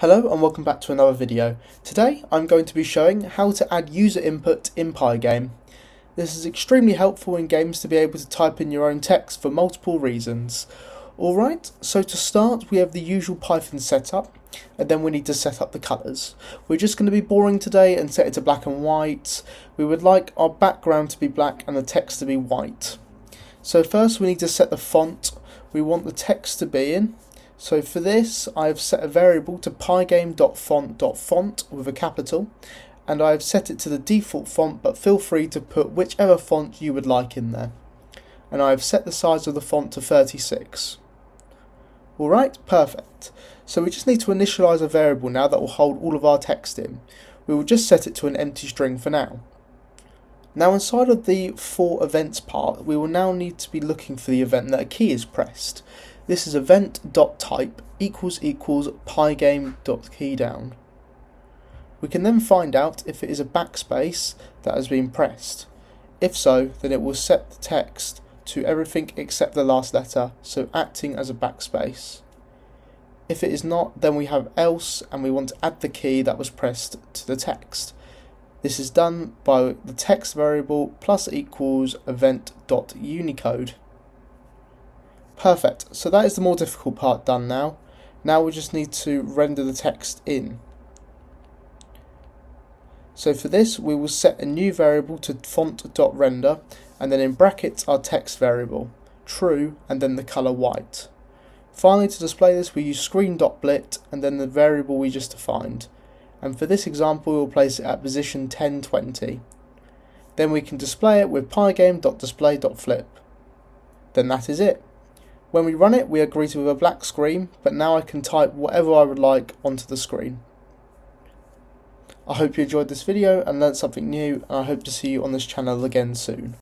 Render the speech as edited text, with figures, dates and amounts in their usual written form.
Hello and welcome back to another video. Today I'm going to be showing how to add user input in Pygame. This is extremely helpful in games to be able to type in your own text for multiple reasons. Alright, so to start we have the usual Python setup, and then we need to set up the colours. We're just going to be boring today and set it to black and white. We would like our background to be black and the text to be white. So first we need to set the font we want the text to be in. So for this, I've set a variable to pygame.font.font with a capital, and I've set it to the default font, but feel free to put whichever font you would like in there. And I've set the size of the font to 36. Alright, perfect. So we just need to initialize a variable now that will hold all of our text in. We will just set it to an empty string for now. Now inside of the for events part, we will now need to be looking for the event that a key is pressed. This is event.type equals pygame.keydown. We can then find out if it is a backspace that has been pressed. If so, then it will set the text to everything except the last letter, so acting as a backspace. If it is not, then we have else, and we want to add the key that was pressed to the text. This is done by the text variable plus equals event.unicode. Perfect, so that is the more difficult part done now. Now we just need to render the text in. So for this we will set a new variable to font.render, and then in brackets our text variable, true, and then the colour white. Finally, to display this we use screen.blit and then the variable we just defined. And for this example we will place it at position 1020. Then we can display it with pygame.display.flip. Then that is it. When we run it, we are greeted with a black screen, but now I can type whatever I would like onto the screen. I hope you enjoyed this video and learnt something new, and I hope to see you on this channel again soon.